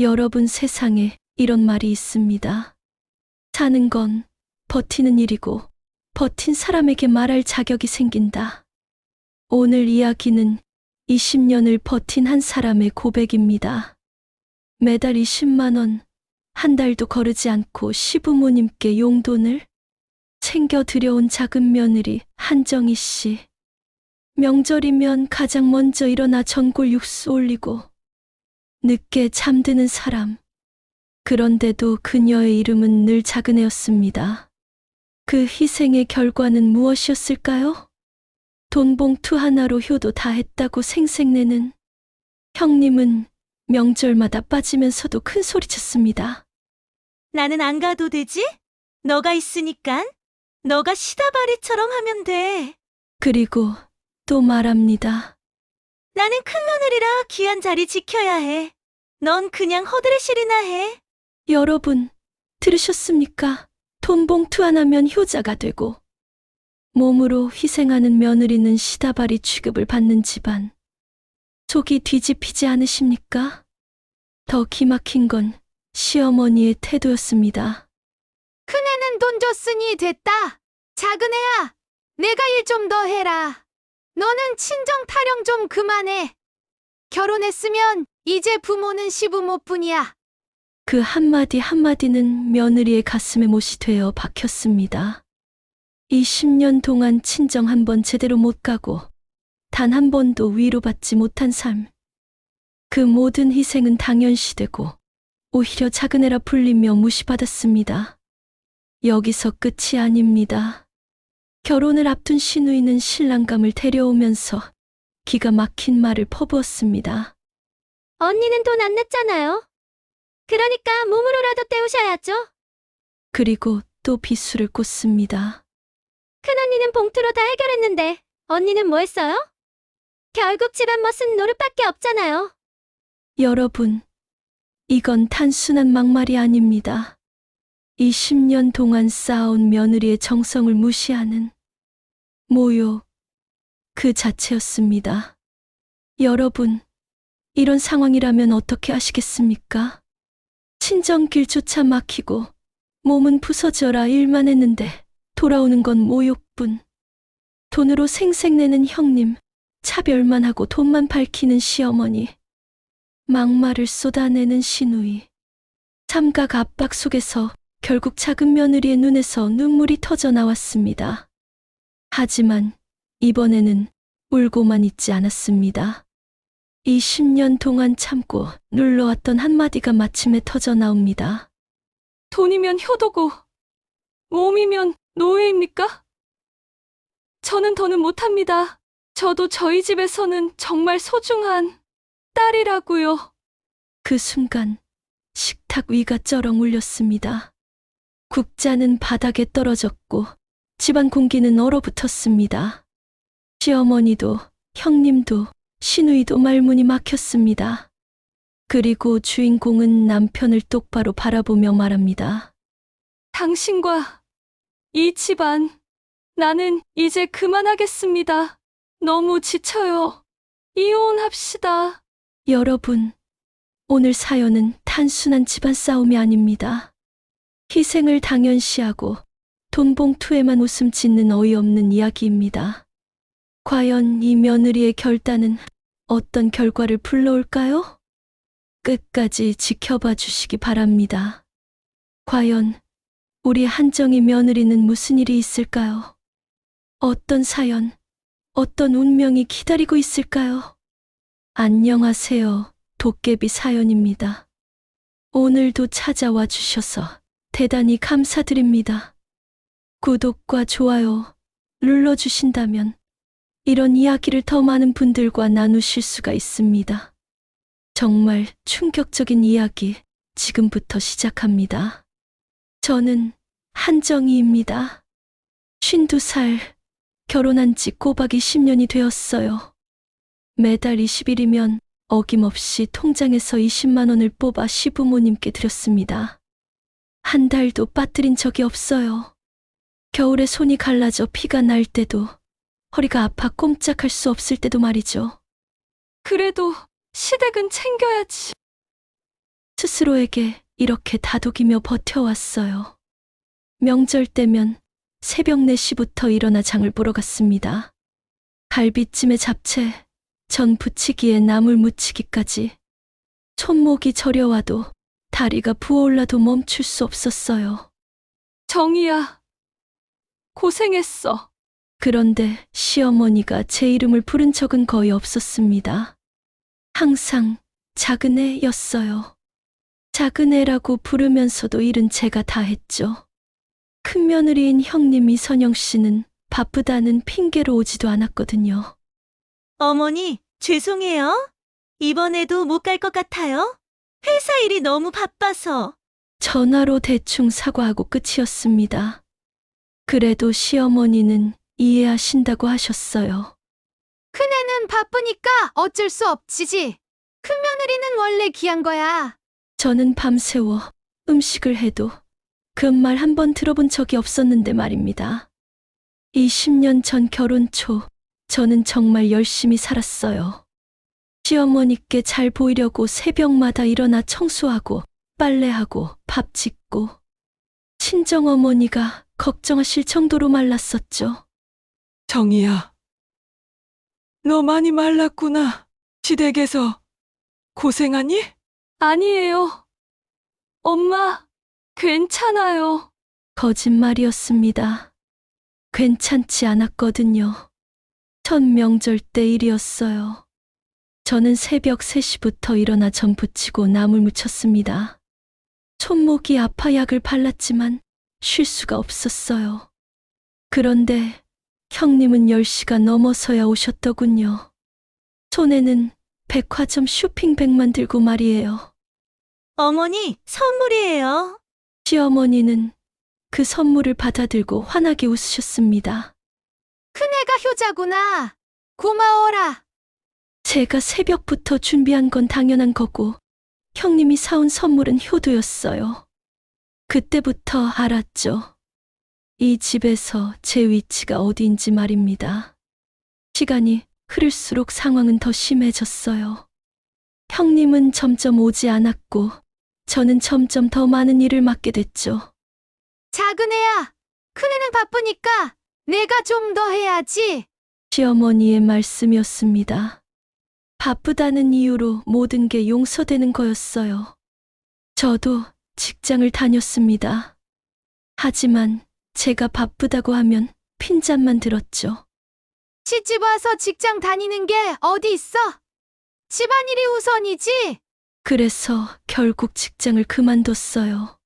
여러분, 세상에 이런 말이 있습니다. 사는 건 버티는 일이고 버틴 사람에게 말할 자격이 생긴다. 오늘 이야기는 20년을 버틴 한 사람의 고백입니다. 매달 20만 원, 한 달도 거르지 않고 시부모님께 용돈을 챙겨 들여온 작은 며느리 한정희 씨. 명절이면 가장 먼저 일어나 전골 육수 올리고 늦게 잠드는 사람. 그런데도 그녀의 이름은 늘 작은 애였습니다. 그 희생의 결과는 무엇이었을까요? 돈 봉투 하나로 효도 다 했다고 생색내는 형님은 명절마다 빠지면서도 큰 소리쳤습니다. 나는 안 가도 되지? 너가 있으니깐 너가 시다바리처럼 하면 돼. 그리고 또 말합니다. 나는 큰며느리라 귀한 자리 지켜야 해. 넌 그냥 허드레실이나 해. 여러분, 들으셨습니까? 돈 봉투 하나면 효자가 되고 몸으로 희생하는 며느리는 시다바리 취급을 받는 집안. 속이 뒤집히지 않으십니까? 더 기막힌 건 시어머니의 태도였습니다. 큰애는 돈 줬으니 됐다. 작은애야, 내가 일 좀 더 해라. 너는 친정 타령 좀 그만해. 결혼했으면 이제 부모는 시부모뿐이야. 그 한마디 한마디는 며느리의 가슴에 못이 되어 박혔습니다. 20년 동안 친정 한 번 제대로 못 가고 단 한 번도 위로받지 못한 삶. 그 모든 희생은 당연시되고 오히려 작은애라 불리며 무시받았습니다. 여기서 끝이 아닙니다. 결혼을 앞둔 시누이는 신랑감을 데려오면서 기가 막힌 말을 퍼부었습니다. 언니는 돈 안 냈잖아요. 그러니까 몸으로라도 때우셔야죠. 그리고 또 비수를 꽂습니다. 큰언니는 봉투로 다 해결했는데 언니는 뭐 했어요? 결국 집안 멋은 노릇밖에 없잖아요. 여러분, 이건 단순한 막말이 아닙니다. 20년 동안 쌓아온 며느리의 정성을 무시하는 모욕 그 자체였습니다. 여러분, 이런 상황이라면 어떻게 하시겠습니까? 친정길조차 막히고 몸은 부서져라 일만 했는데 돌아오는 건 모욕뿐. 돈으로 생색내는 형님, 차별만 하고 돈만 밝히는 시어머니, 막말을 쏟아내는 시누이. 삼각 압박 속에서 결국 작은 며느리의 눈에서 눈물이 터져 나왔습니다. 하지만 이번에는 울고만 있지 않았습니다. 20년 동안 참고 눌러왔던 한마디가 마침내 터져 나옵니다. 돈이면 효도고 몸이면 노예입니까? 저는 더는 못합니다. 저도 저희 집에서는 정말 소중한 딸이라고요. 그 순간 식탁 위가 쩌렁 울렸습니다. 국자는 바닥에 떨어졌고 집안 공기는 얼어붙었습니다. 시어머니도 형님도 시누이도 말문이 막혔습니다. 그리고 주인공은 남편을 똑바로 바라보며 말합니다. 당신과 이 집안, 나는 이제 그만하겠습니다. 너무 지쳐요. 이혼합시다. 여러분, 오늘 사연은 단순한 집안 싸움이 아닙니다. 희생을 당연시하고 돈 봉투에만 웃음 짓는 어이없는 이야기입니다. 과연 이 며느리의 결단은 어떤 결과를 불러올까요? 끝까지 지켜봐 주시기 바랍니다. 과연 우리 한정희 며느리는 무슨 일이 있을까요? 어떤 사연, 어떤 운명이 기다리고 있을까요? 안녕하세요. 도깨비 사연입니다. 오늘도 찾아와 주셔서 대단히 감사드립니다. 구독과 좋아요 눌러주신다면 이런 이야기를 더 많은 분들과 나누실 수가 있습니다. 정말 충격적인 이야기 지금부터 시작합니다. 저는 한정희입니다. 52살, 결혼한 지 꼬박 20년이 되었어요. 매달 20일이면 어김없이 통장에서 20만 원을 뽑아 시부모님께 드렸습니다. 한 달도 빠뜨린 적이 없어요. 겨울에 손이 갈라져 피가 날 때도, 허리가 아파 꼼짝할 수 없을 때도 말이죠. 그래도 시댁은 챙겨야지. 스스로에게 이렇게 다독이며 버텨왔어요. 명절 때면 새벽 4시부터 일어나 장을 보러 갔습니다. 갈비찜에 잡채, 전 부치기에 나물 무치기까지. 손목이 저려와도 다리가 부어올라도 멈출 수 없었어요. 정희야, 고생했어. 그런데 시어머니가 제 이름을 부른 적은 거의 없었습니다. 항상 작은애였어요. 작은애라고 부르면서도 일은 제가 다 했죠. 큰며느리인 형님 이선영 씨는 바쁘다는 핑계로 오지도 않았거든요. 어머니, 죄송해요. 이번에도 못 갈 것 같아요. 회사 일이 너무 바빠서. 전화로 대충 사과하고 끝이었습니다. 그래도 시어머니는 이해하신다고 하셨어요. 큰애는 바쁘니까 어쩔 수 없지지. 큰며느리는 원래 귀한 거야. 저는 밤새워 음식을 해도 그런 말 한 번 들어본 적이 없었는데 말입니다. 20년 전 결혼 초 저는 정말 열심히 살았어요. 시어머니께 잘 보이려고 새벽마다 일어나 청소하고 빨래하고 밥 짓고 친정어머니가 걱정하실 정도로 말랐었죠. 정희야, 너 많이 말랐구나. 시댁에서 고생하니? 아니에요. 엄마, 괜찮아요. 거짓말이었습니다. 괜찮지 않았거든요. 첫 명절 때 일이었어요. 저는 새벽 3시부터 일어나 전 부치고 나물 무쳤습니다. 손목이 아파 약을 발랐지만 쉴 수가 없었어요. 그런데 형님은 10시가 넘어서야 오셨더군요. 손에는 백화점 쇼핑백만 들고 말이에요. 어머니, 선물이에요. 시어머니는 그 선물을 받아들고 환하게 웃으셨습니다. 큰애가 효자구나. 고마워라. 제가 새벽부터 준비한 건 당연한 거고 형님이 사온 선물은 효도였어요. 그때부터 알았죠. 이 집에서 제 위치가 어디인지 말입니다. 시간이 흐를수록 상황은 더 심해졌어요. 형님은 점점 오지 않았고 저는 점점 더 많은 일을 맡게 됐죠. 작은애야, 큰애는 바쁘니까 내가 좀 더 해야지. 시어머니의 말씀이었습니다. 바쁘다는 이유로 모든 게 용서되는 거였어요. 저도 직장을 다녔습니다. 하지만 제가 바쁘다고 하면 핀잔만 들었죠. 시집 와서 직장 다니는 게 어디 있어? 집안일이 우선이지. 그래서 결국 직장을 그만뒀어요.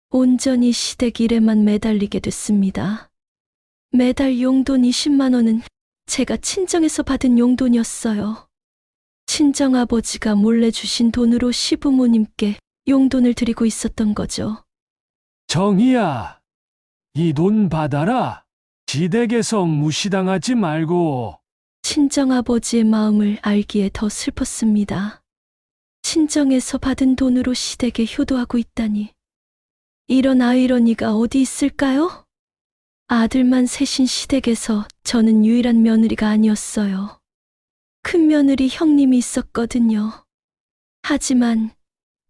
온전히 시댁 일에만 매달리게 됐습니다. 매달 용돈 20만 원은 제가 친정에서 받은 용돈이었어요. 친정아버지가 몰래 주신 돈으로 시부모님께 용돈을 드리고 있었던 거죠. 정희야, 이 돈 받아라. 시댁에서 무시당하지 말고. 친정아버지의 마음을 알기에 더 슬펐습니다. 친정에서 받은 돈으로 시댁에 효도하고 있다니. 이런 아이러니가 어디 있을까요? 아들만 셋인 시댁에서 저는 유일한 며느리가 아니었어요. 큰 며느리 형님이 있었거든요. 하지만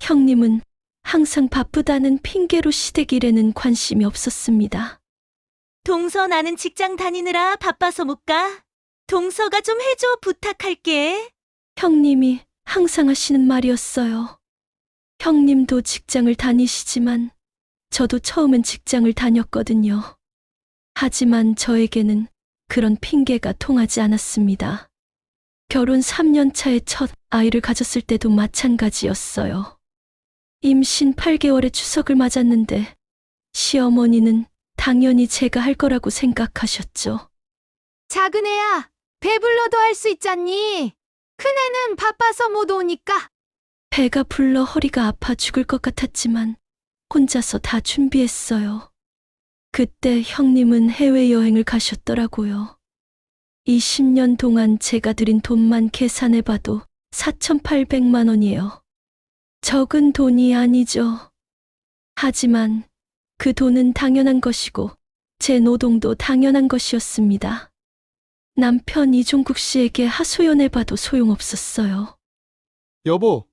형님은 항상 바쁘다는 핑계로 시댁 일에는 관심이 없었습니다. 동서 나는 직장 다니느라 바빠서 못 가. 동서가 좀 해줘, 부탁할게. 형님이 항상 하시는 말이었어요. 형님도 직장을 다니시지만 저도 처음엔 직장을 다녔거든요. 하지만 저에게는 그런 핑계가 통하지 않았습니다. 결혼 3년 차에 첫 아이를 가졌을 때도 마찬가지였어요. 임신 8개월에 추석을 맞았는데 시어머니는 당연히 제가 할 거라고 생각하셨죠. 작은애야, 배불러도 할 수 있잖니. 큰애는 바빠서 못 오니까. 배가 불러 허리가 아파 죽을 것 같았지만 혼자서 다 준비했어요. 그때 형님은 해외여행을 가셨더라고요. 20년 동안 제가 들인 돈만 계산해봐도 4,800만 원이에요. 적은 돈이 아니죠. 하지만 그 돈은 당연한 것이고 제 노동도 당연한 것이었습니다. 남편 이종국 씨에게 하소연해봐도 소용없었어요. 여보,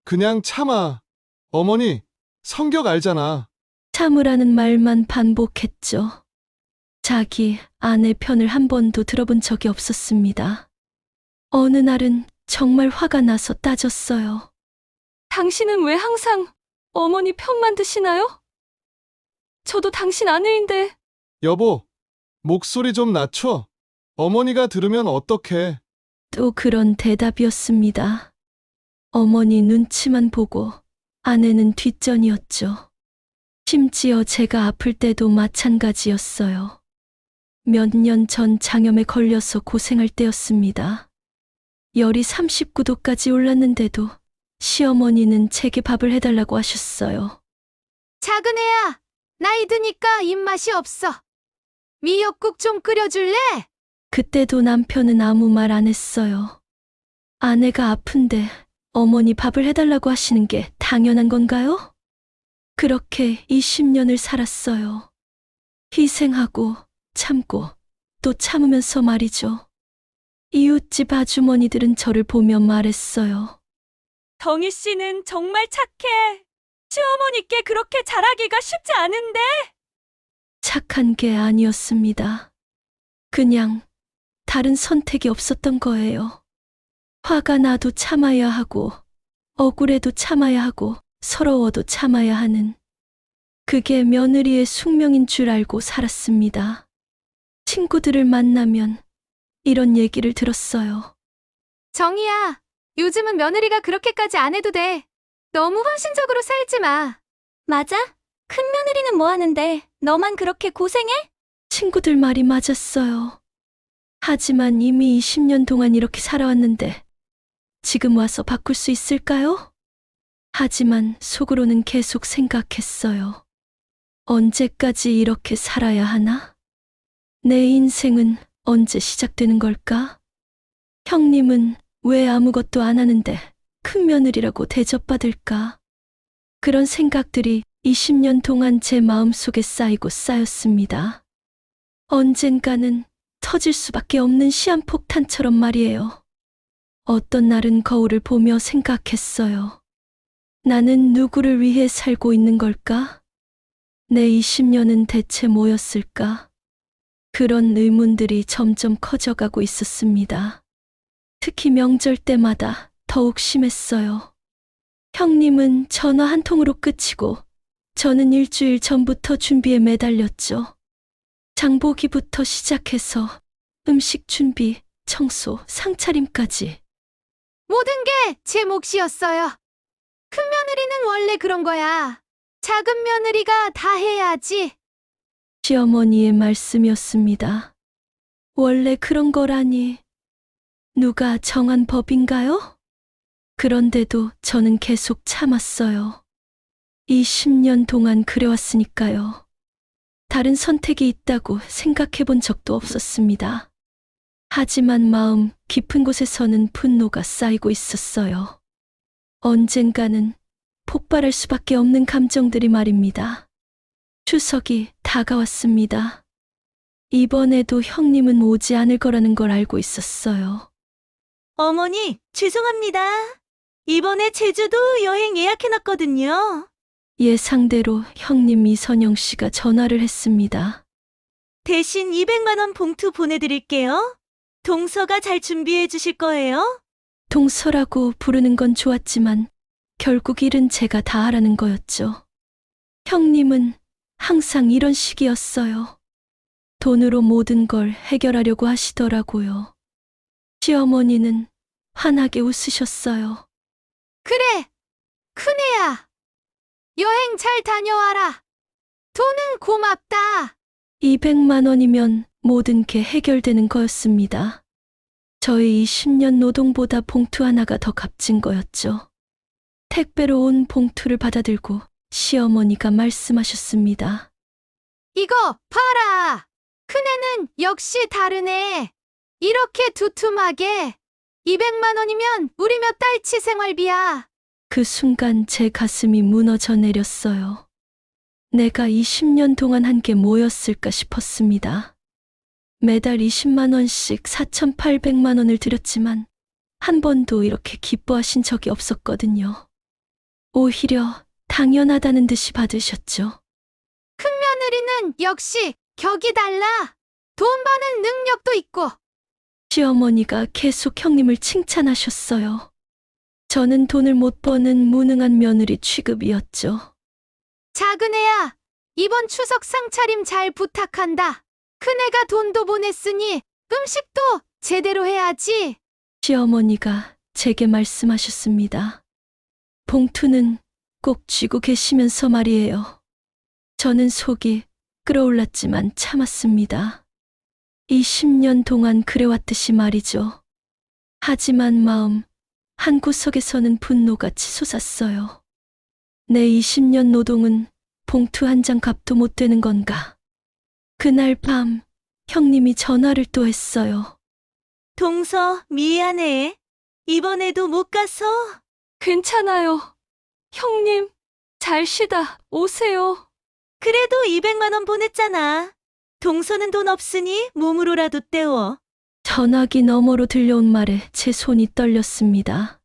그냥 참아. 어머니, 성격 알잖아. 참으라는 말만 반복했죠. 자기 아내 편을 한 번도 들어본 적이 없었습니다. 어느 날은 정말 화가 나서 따졌어요. 당신은 왜 항상 어머니 편만 드시나요? 저도 당신 아내인데. 여보, 목소리 좀 낮춰. 어머니가 들으면 어떡해. 또 그런 대답이었습니다. 어머니 눈치만 보고 아내는 뒷전이었죠. 심지어 제가 아플 때도 마찬가지였어요. 몇 년 전 장염에 걸려서 고생할 때였습니다. 열이 39도까지 올랐는데도 시어머니는 제게 밥을 해달라고 하셨어요. 작은 애야, 나이 드니까 입맛이 없어. 미역국 좀 끓여줄래? 그때도 남편은 아무 말 안 했어요. 아내가 아픈데 어머니 밥을 해달라고 하시는 게 당연한 건가요? 그렇게 20년을 살았어요. 희생하고 참고 또 참으면서 말이죠. 이웃집 아주머니들은 저를 보며 말했어요. 덩이 씨는 정말 착해. 시어머니께 그렇게 잘하기가 쉽지 않은데. 착한 게 아니었습니다. 그냥 다른 선택이 없었던 거예요. 화가 나도 참아야 하고, 억울해도 참아야 하고, 서러워도 참아야 하는. 그게 며느리의 숙명인 줄 알고 살았습니다. 친구들을 만나면 이런 얘기를 들었어요. 정희야, 요즘은 며느리가 그렇게까지 안 해도 돼. 너무 헌신적으로 살지 마. 맞아? 큰 며느리는 뭐 하는데 너만 그렇게 고생해? 친구들 말이 맞았어요. 하지만 이미 20년 동안 이렇게 살아왔는데 지금 와서 바꿀 수 있을까요? 하지만 속으로는 계속 생각했어요. 언제까지 이렇게 살아야 하나? 내 인생은 언제 시작되는 걸까? 형님은 왜 아무것도 안 하는데 큰 며느리라고 대접받을까? 그런 생각들이 20년 동안 제 마음속에 쌓이고 쌓였습니다. 언젠가는 터질 수밖에 없는 시한폭탄처럼 말이에요. 어떤 날은 거울을 보며 생각했어요. 나는 누구를 위해 살고 있는 걸까? 내 20년은 대체 뭐였을까? 그런 의문들이 점점 커져가고 있었습니다. 특히 명절 때마다 더욱 심했어요. 형님은 전화 한 통으로 끝이고 저는 일주일 전부터 준비에 매달렸죠. 장보기부터 시작해서 음식 준비, 청소, 상차림까지. 모든 게 제 몫이었어요. 큰 며느리는 원래 그런 거야. 작은 며느리가 다 해야지. 시어머니의 말씀이었습니다. 원래 그런 거라니. 누가 정한 법인가요? 그런데도 저는 계속 참았어요. 20년 동안 그래왔으니까요. 다른 선택이 있다고 생각해 본 적도 없었습니다. 하지만 마음 깊은 곳에서는 분노가 쌓이고 있었어요. 언젠가는 폭발할 수밖에 없는 감정들이 말입니다. 추석이 다가왔습니다. 이번에도 형님은 오지 않을 거라는 걸 알고 있었어요. 어머니, 죄송합니다. 이번에 제주도 여행 예약해놨거든요. 예상대로 형님 이선영 씨가 전화를 했습니다. 대신 200만 원 봉투 보내드릴게요. 동서가 잘 준비해 주실 거예요. 동서라고 부르는 건 좋았지만 결국 일은 제가 다 하라는 거였죠. 형님은 항상 이런 식이었어요. 돈으로 모든 걸 해결하려고 하시더라고요. 시어머니는 환하게 웃으셨어요. 그래, 큰애야. 여행 잘 다녀와라. 돈은 고맙다. 200만 원이면 모든 게 해결되는 거였습니다. 저의 20년 노동보다 봉투 하나가 더 값진 거였죠. 택배로 온 봉투를 받아들고 시어머니가 말씀하셨습니다. 이거 봐라. 큰애는 역시 다르네. 이렇게 두툼하게. 200만 원이면 우리 몇 달치 생활비야. 그 순간 제 가슴이 무너져 내렸어요. 내가 20년 동안 한 게 뭐였을까 싶었습니다. 매달 20만 원씩 4,800만 원을 들였지만 한 번도 이렇게 기뻐하신 적이 없었거든요. 오히려 당연하다는 듯이 받으셨죠. 큰며느리는 역시 격이 달라. 돈 버는 능력도 있고. 시어머니가 계속 형님을 칭찬하셨어요. 저는 돈을 못 버는 무능한 며느리 취급이었죠. 작은애야, 이번 추석 상차림 잘 부탁한다. 큰애가 돈도 보냈으니 음식도 제대로 해야지. 시어머니가 제게 말씀하셨습니다. 봉투는 꼭 쥐고 계시면서 말이에요. 저는 속이 끓어올랐지만 참았습니다. 20년 동안 그래왔듯이 말이죠. 하지만 마음 한구석에서는 분노가 치솟았어요. 내 20년 노동은 봉투 한 장 값도 못 되는 건가? 그날 밤 형님이 전화를 또 했어요. 동서, 미안해. 이번에도 못 가서. 괜찮아요. 형님, 잘 쉬다 오세요. 그래도 200만 원 보냈잖아. 동서는 돈 없으니 몸으로라도 때워. 전화기 너머로 들려온 말에 제 손이 떨렸습니다.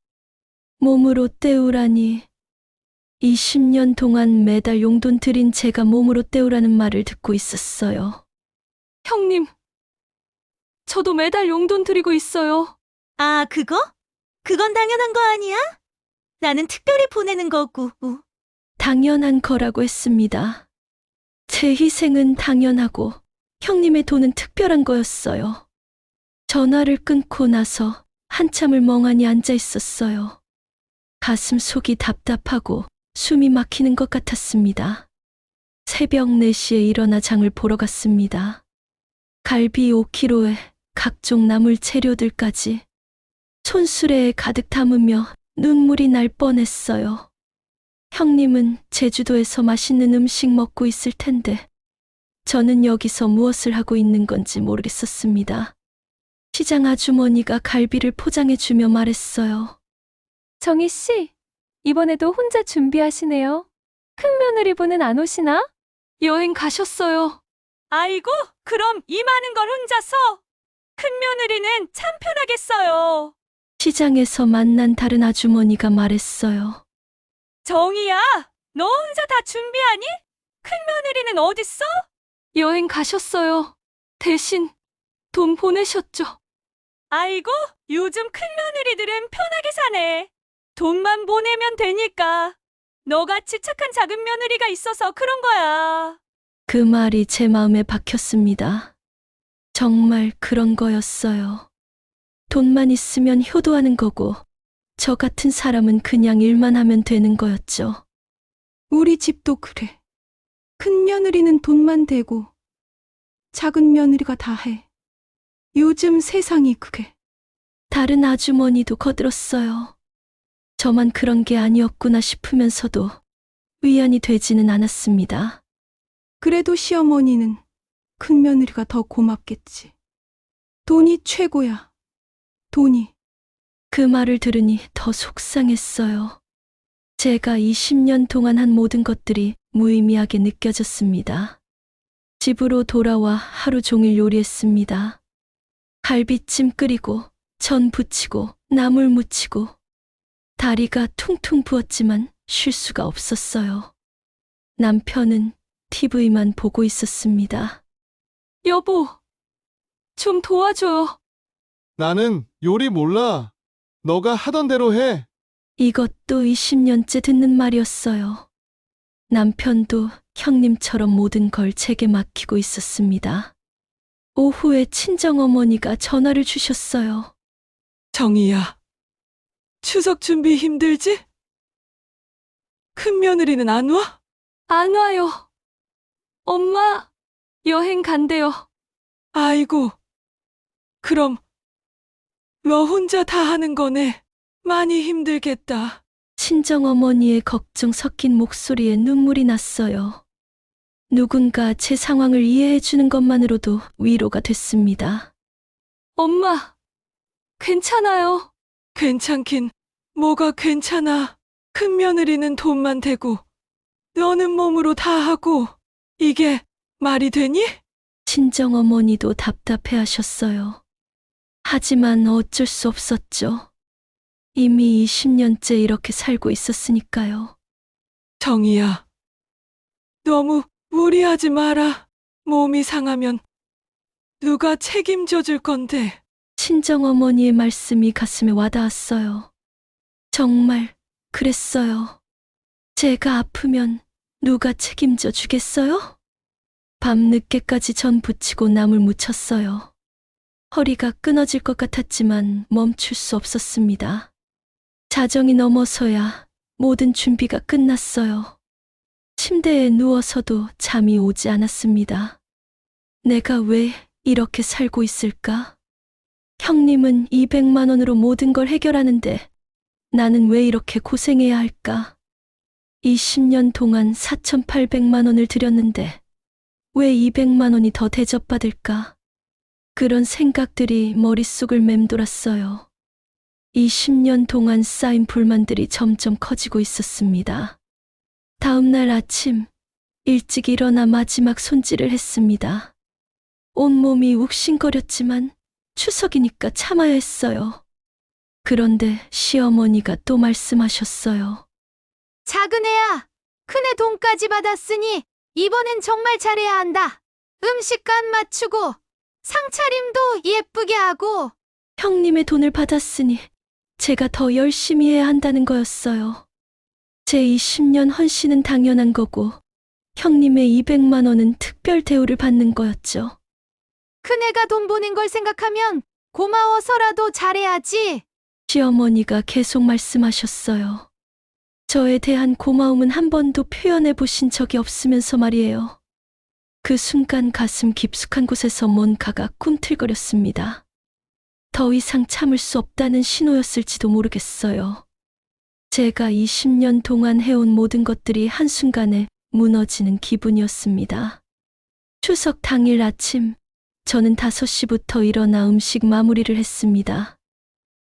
몸으로 때우라니. 20년 동안 매달 용돈 들인 제가 몸으로 때우라는 말을 듣고 있었어요. 형님, 저도 매달 용돈 드리고 있어요. 아, 그거? 그건 당연한 거 아니야? 나는 특별히 보내는 거고. 당연한 거라고 했습니다. 제 희생은 당연하고 형님의 돈은 특별한 거였어요. 전화를 끊고 나서 한참을 멍하니 앉아 있었어요. 가슴 속이 답답하고 숨이 막히는 것 같았습니다. 새벽 4시에 일어나 장을 보러 갔습니다. 갈비 5kg에 각종 나물 재료들까지 손수레에 가득 담으며 눈물이 날 뻔했어요. 형님은 제주도에서 맛있는 음식 먹고 있을 텐데 저는 여기서 무엇을 하고 있는 건지 모르겠었습니다. 시장 아주머니가 갈비를 포장해주며 말했어요. 정희 씨, 이번에도 혼자 준비하시네요. 큰 며느리분은 안 오시나? 여행 가셨어요. 아이고, 그럼 이 많은 걸 혼자서? 큰 며느리는 참 편하겠어요. 시장에서 만난 다른 아주머니가 말했어요. 정희야, 너 혼자 다 준비하니? 큰 며느리는 어딨어? 여행 가셨어요. 대신 돈 보내셨죠. 아이고, 요즘 큰 며느리들은 편하게 사네. 돈만 보내면 되니까. 너같이 착한 작은 며느리가 있어서 그런 거야. 그 말이 제 마음에 박혔습니다. 정말 그런 거였어요. 돈만 있으면 효도하는 거고 저 같은 사람은 그냥 일만 하면 되는 거였죠. 우리 집도 그래. 큰 며느리는 돈만 대고 작은 며느리가 다 해. 요즘 세상이 그래. 다른 아주머니도 거들었어요. 저만 그런 게 아니었구나 싶으면서도 위안이 되지는 않았습니다. 그래도 시어머니는 큰 며느리가 더 고맙겠지. 돈이 최고야. 돈이. 그 말을 들으니 더 속상했어요. 제가 20년 동안 한 모든 것들이 무의미하게 느껴졌습니다. 집으로 돌아와 하루 종일 요리했습니다. 갈비찜 끓이고 전 부치고 나물 무치고 다리가 퉁퉁 부었지만 쉴 수가 없었어요. 남편은 TV만 보고 있었습니다. 여보, 좀 도와줘요. 나는 요리 몰라. 너가 하던 대로 해. 이것도 20년째 듣는 말이었어요. 남편도 형님처럼 모든 걸 제게 맡기고 있었습니다. 오후에 친정어머니가 전화를 주셨어요. 정희야, 추석 준비 힘들지? 큰 며느리는 안 와? 안 와요. 엄마, 여행 간대요. 아이고, 그럼 너 혼자 다 하는 거네. 많이 힘들겠다. 친정어머니의 걱정 섞인 목소리에 눈물이 났어요. 누군가 제 상황을 이해해 주는 것만으로도 위로가 됐습니다. 엄마, 괜찮아요. 괜찮긴 뭐가 괜찮아. 큰 며느리는 돈만 대고 너는 몸으로 다 하고 이게 말이 되니? 친정어머니도 답답해 하셨어요. 하지만 어쩔 수 없었죠. 이미 20년째 이렇게 살고 있었으니까요. 정희야, 너무 무리하지 마라. 몸이 상하면 누가 책임져 줄 건데. 친정어머니의 말씀이 가슴에 와닿았어요. 정말 그랬어요. 제가 아프면 누가 책임져 주겠어요? 밤늦게까지 전 부치고 나물 묻혔어요. 허리가 끊어질 것 같았지만 멈출 수 없었습니다. 자정이 넘어서야 모든 준비가 끝났어요. 침대에 누워서도 잠이 오지 않았습니다. 내가 왜 이렇게 살고 있을까? 형님은 200만 원으로 모든 걸 해결하는데 나는 왜 이렇게 고생해야 할까? 20년 동안 4,800만 원을 들였는데 왜 200만 원이 더 대접받을까? 그런 생각들이 머릿속을 맴돌았어요. 20년 동안 쌓인 불만들이 점점 커지고 있었습니다. 다음 날 아침 일찍 일어나 마지막 손질을 했습니다. 온몸이 욱신거렸지만 추석이니까 참아야 했어요. 그런데 시어머니가 또 말씀하셨어요. 작은 애야, 큰애 돈까지 받았으니 이번엔 정말 잘해야 한다. 음식간 맞추고 상차림도 예쁘게 하고. 형님의 돈을 받았으니 제가 더 열심히 해야 한다는 거였어요. 제 20년 헌신은 당연한 거고 형님의 200만 원은 특별 대우를 받는 거였죠. 큰애가 돈 보낸 걸 생각하면 고마워서라도 잘해야지. 시어머니가 계속 말씀하셨어요. 저에 대한 고마움은 한 번도 표현해 보신 적이 없으면서 말이에요. 그 순간 가슴 깊숙한 곳에서 뭔가가 꿈틀거렸습니다. 더 이상 참을 수 없다는 신호였을지도 모르겠어요. 제가 20년 동안 해온 모든 것들이 한순간에 무너지는 기분이었습니다. 추석 당일 아침, 저는 5시부터 일어나 음식 마무리를 했습니다.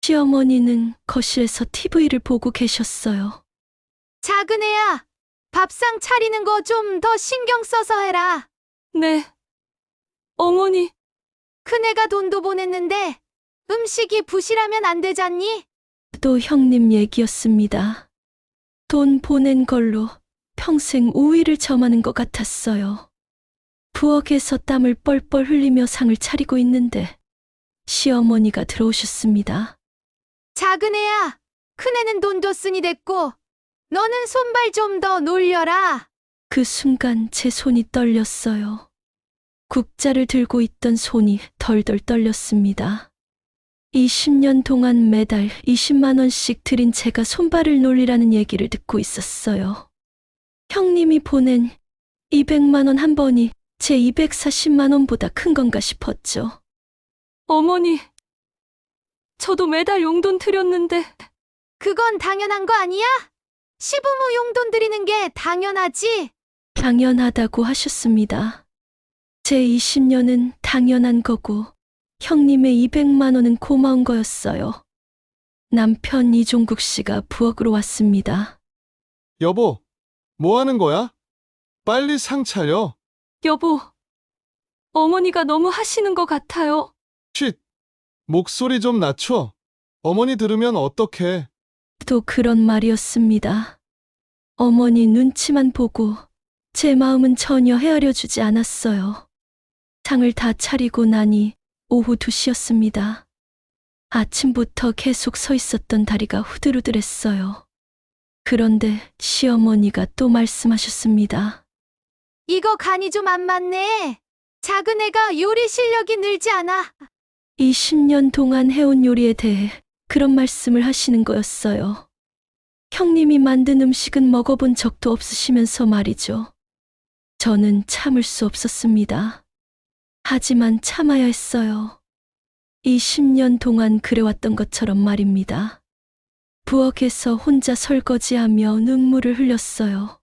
시어머니는 거실에서 TV를 보고 계셨어요. 작은 애야, 밥상 차리는 거 좀 더 신경 써서 해라. 네. 어머니, 큰애가 돈도 보냈는데 음식이 부실하면 안 되잖니? 또 형님 얘기였습니다. 돈 보낸 걸로 평생 우위를 점하는 것 같았어요. 부엌에서 땀을 뻘뻘 흘리며 상을 차리고 있는데 시어머니가 들어오셨습니다. 작은 애야, 큰애는 돈 줬으니 됐고 너는 손발 좀 더 놀려라. 그 순간 제 손이 떨렸어요. 국자를 들고 있던 손이 덜덜 떨렸습니다. 20년 동안 매달 20만 원씩 들인 제가 손발을 놀리라는 얘기를 듣고 있었어요. 형님이 보낸 200만 원 한 번이 제 240만 원보다 큰 건가 싶었죠. 어머니. 저도 매달 용돈 드렸는데. 그건 당연한 거 아니야? 시부모 용돈 드리는 게 당연하지. 당연하다고 하셨습니다. 제 20년은 당연한 거고 형님의 200만 원은 고마운 거였어요. 남편 이종국 씨가 부엌으로 왔습니다. 여보, 뭐 하는 거야? 빨리 상 차려. 여보, 어머니가 너무 하시는 것 같아요. 쉿, 목소리 좀 낮춰. 어머니 들으면 어떡해. 또 그런 말이었습니다. 어머니 눈치만 보고 제 마음은 전혀 헤아려 주지 않았어요. 상을 다 차리고 나니 오후 2시였습니다. 아침부터 계속 서 있었던 다리가 후들후들했어요. 그런데 시어머니가 또 말씀하셨습니다. 이거 간이 좀 안 맞네. 작은 애가 요리 실력이 늘지 않아. 20년 동안 해온 요리에 대해 그런 말씀을 하시는 거였어요. 형님이 만든 음식은 먹어본 적도 없으시면서 말이죠. 저는 참을 수 없었습니다. 하지만 참아야 했어요. 20년 동안 그래왔던 것처럼 말입니다. 부엌에서 혼자 설거지하며 눈물을 흘렸어요.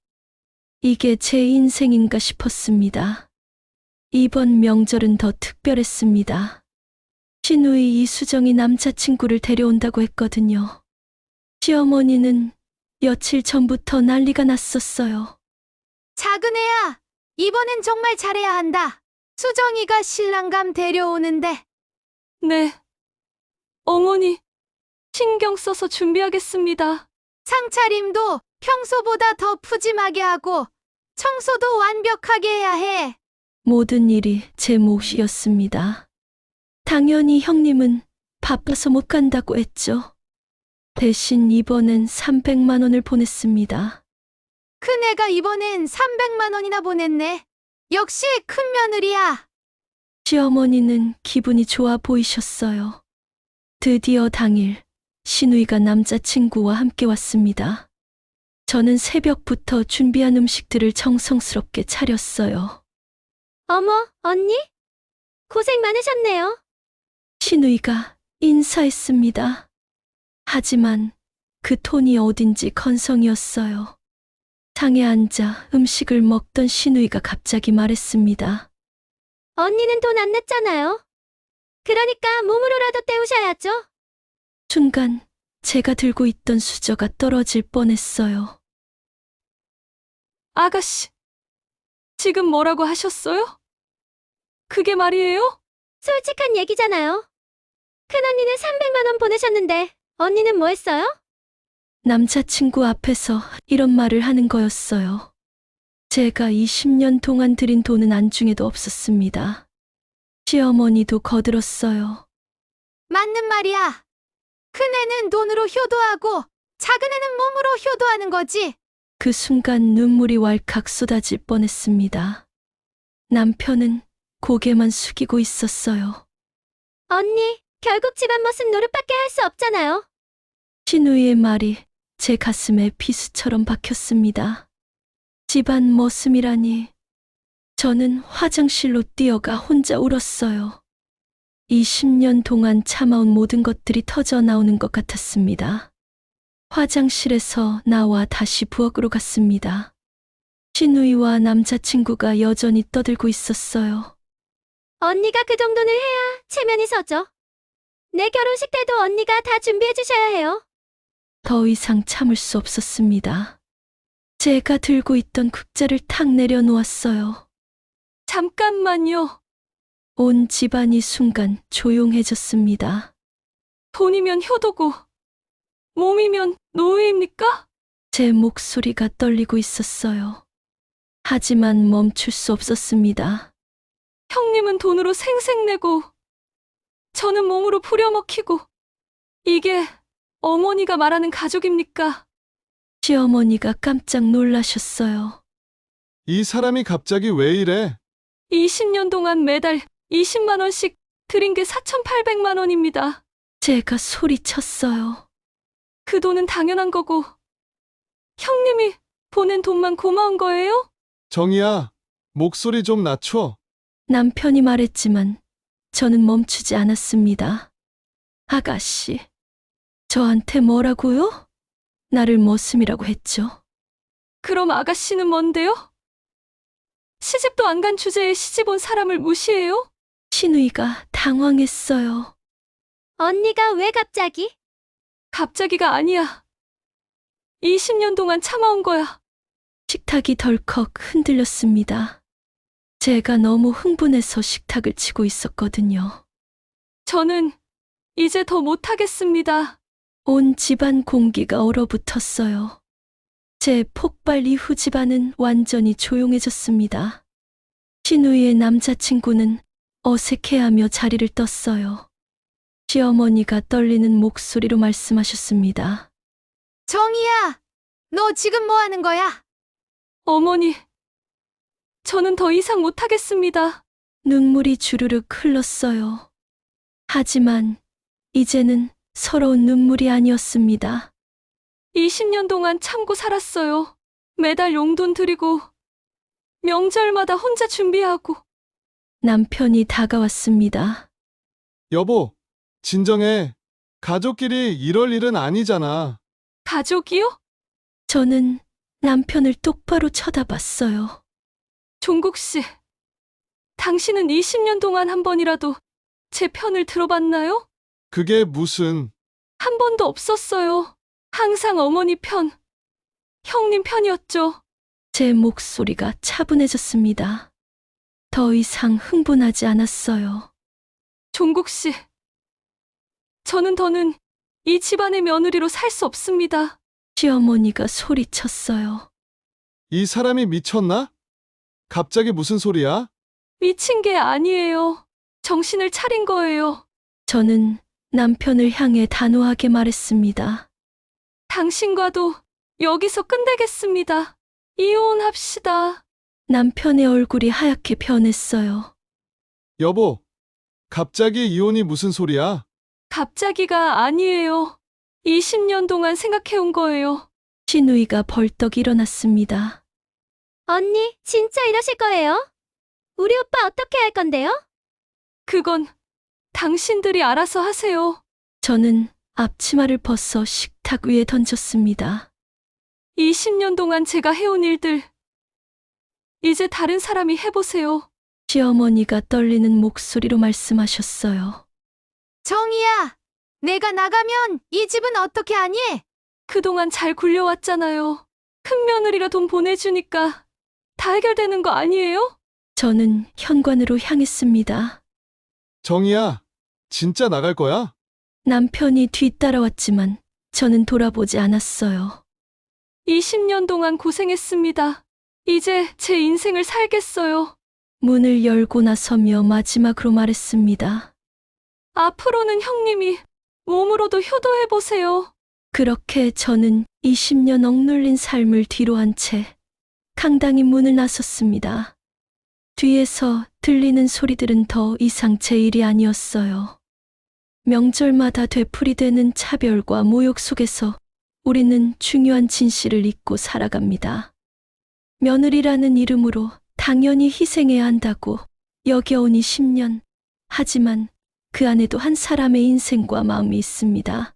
이게 제 인생인가 싶었습니다. 이번 명절은 더 특별했습니다. 시누이 이수정이 남자친구를 데려온다고 했거든요. 시어머니는 며칠 전부터 난리가 났었어요. 작은 애야, 이번엔 정말 잘해야 한다. 수정이가 신랑감 데려오는데. 네. 어머니, 신경 써서 준비하겠습니다. 상차림도 평소보다 더 푸짐하게 하고 청소도 완벽하게 해야 해. 모든 일이 제 몫이었습니다. 당연히 형님은 바빠서 못 간다고 했죠. 대신 이번엔 300만 원을 보냈습니다. 큰애가 이번엔 300만 원이나 보냈네. 역시 큰 며느리야. 시어머니는 기분이 좋아 보이셨어요. 드디어 당일 신우이가 남자친구와 함께 왔습니다. 저는 새벽부터 준비한 음식들을 정성스럽게 차렸어요. 어머, 언니? 고생 많으셨네요. 신우이가 인사했습니다. 하지만 그 톤이 어딘지 건성이었어요. 상에 앉아 음식을 먹던 신우이가 갑자기 말했습니다. 언니는 돈 안 냈잖아요. 그러니까 몸으로라도 때우셔야죠. 순간 제가 들고 있던 수저가 떨어질 뻔했어요. 아가씨, 지금 뭐라고 하셨어요? 그게 말이에요? 솔직한 얘기잖아요. 큰언니는 300만 원 보내셨는데 언니는 뭐 했어요? 남자친구 앞에서 이런 말을 하는 거였어요. 제가 20년 동안 들인 돈은 안중에도 없었습니다. 시어머니도 거들었어요. 맞는 말이야. 큰애는 돈으로 효도하고 작은애는 몸으로 효도하는 거지. 그 순간 눈물이 왈칵 쏟아질 뻔했습니다. 남편은 고개만 숙이고 있었어요. 언니, 결국 집안 멋은 노릇밖에 할 수 없잖아요. 신우이의 말이 제 가슴에 비수처럼 박혔습니다. 집안 머슴이라니. 저는 화장실로 뛰어가 혼자 울었어요. 20년 동안 참아온 모든 것들이 터져 나오는 것 같았습니다. 화장실에서 나와 다시 부엌으로 갔습니다. 신우이와 남자친구가 여전히 떠들고 있었어요. 언니가 그 정도는 해야 체면이 서죠. 내 결혼식 때도 언니가 다 준비해 주셔야 해요. 더 이상 참을 수 없었습니다. 제가 들고 있던 국자를 탁 내려놓았어요. 잠깐만요. 온 집안이 순간 조용해졌습니다. 돈이면 효도고, 몸이면 노예입니까? 제 목소리가 떨리고 있었어요. 하지만 멈출 수 없었습니다. 형님은 돈으로 생색내고, 저는 몸으로 부려먹히고, 이게 어머니가 말하는 가족입니까? 시어머니가 깜짝 놀라셨어요. 이 사람이 갑자기 왜 이래? 20년 동안 매달 20만 원씩 드린 게 4,800만 원입니다. 제가 소리쳤어요. 그 돈은 당연한 거고, 형님이 보낸 돈만 고마운 거예요? 정희야, 목소리 좀 낮춰. 남편이 말했지만 저는 멈추지 않았습니다. 아가씨, 저한테 뭐라고요? 나를 머슴이라고 했죠. 그럼 아가씨는 뭔데요? 시집도 안 간 주제에 시집 온 사람을 무시해요? 신우이가 당황했어요. 언니가 왜 갑자기? 갑자기가 아니야. 20년 동안 참아온 거야. 식탁이 덜컥 흔들렸습니다. 제가 너무 흥분해서 식탁을 치고 있었거든요. 저는 이제 더 못하겠습니다. 온 집안 공기가 얼어붙었어요. 제 폭발 이후 집안은 완전히 조용해졌습니다. 신우이의 남자친구는 어색해하며 자리를 떴어요. 시어머니가 떨리는 목소리로 말씀하셨습니다. 정희야, 너 지금 뭐 하는 거야? 어머니, 저는 더 이상 못하겠습니다. 눈물이 주르륵 흘렀어요. 하지만 이제는 서러운 눈물이 아니었습니다. 20년 동안 참고 살았어요. 매달 용돈 드리고, 명절마다 혼자 준비하고. 남편이 다가왔습니다. 여보, 진정해. 가족끼리 이럴 일은 아니잖아. 가족이요? 저는 남편을 똑바로 쳐다봤어요. 종국 씨, 당신은 20년 동안 한 번이라도 제 편을 들어봤나요? 그게 무슨... 한 번도 없었어요. 항상 어머니 편, 형님 편이었죠. 제 목소리가 차분해졌습니다. 더 이상 흥분하지 않았어요. 종국 씨, 저는 더는 이 집안의 며느리로 살 수 없습니다. 시어머니가 소리쳤어요. 이 사람이 미쳤나? 갑자기 무슨 소리야? 미친 게 아니에요. 정신을 차린 거예요. 저는 남편을 향해 단호하게 말했습니다. 당신과도 여기서 끝내겠습니다. 이혼합시다. 남편의 얼굴이 하얗게 변했어요. 여보, 갑자기 이혼이 무슨 소리야? 갑자기가 아니에요. 20년 동안 생각해온 거예요. 시누이가 벌떡 일어났습니다. 언니, 진짜 이러실 거예요? 우리 오빠 어떻게 할 건데요? 그건 당신들이 알아서 하세요. 저는 앞치마를 벗어 식탁 위에 던졌습니다. 20년 동안 제가 해온 일들, 이제 다른 사람이 해보세요. 시어머니가 떨리는 목소리로 말씀하셨어요. 정희야, 내가 나가면 이 집은 어떻게 하니? 그동안 잘 굴려왔잖아요. 큰 며느리가 돈 보내주니까 다 해결되는 거 아니에요? 저는 현관으로 향했습니다. 정희야, 진짜 나갈 거야? 남편이 뒤따라왔지만 저는 돌아보지 않았어요. 20년 동안 고생했습니다. 이제 제 인생을 살겠어요. 문을 열고 나서며 마지막으로 말했습니다. 앞으로는 형님이 몸으로도 효도해보세요. 그렇게 저는 20년 억눌린 삶을 뒤로 한 채 강당이 문을 나섰습니다. 뒤에서 들리는 소리들은 더 이상 제 일이 아니었어요. 명절마다 되풀이되는 차별과 모욕 속에서 우리는 중요한 진실을 잊고 살아갑니다. 며느리라는 이름으로 당연히 희생해야 한다고 여겨온 20년. 하지만 그 안에도 한 사람의 인생과 마음이 있습니다.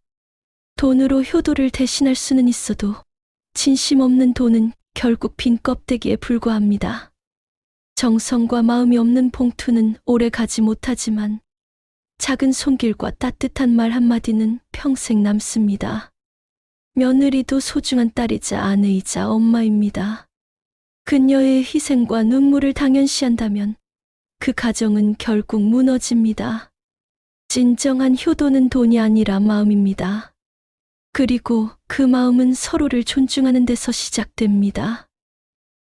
돈으로 효도를 대신할 수는 있어도 진심 없는 돈은 결국 빈 껍데기에 불과합니다. 정성과 마음이 없는 봉투는 오래 가지 못하지만 작은 손길과 따뜻한 말 한마디는 평생 남습니다. 며느리도 소중한 딸이자 아내이자 엄마입니다. 그녀의 희생과 눈물을 당연시한다면 그 가정은 결국 무너집니다. 진정한 효도는 돈이 아니라 마음입니다. 그리고 그 마음은 서로를 존중하는 데서 시작됩니다.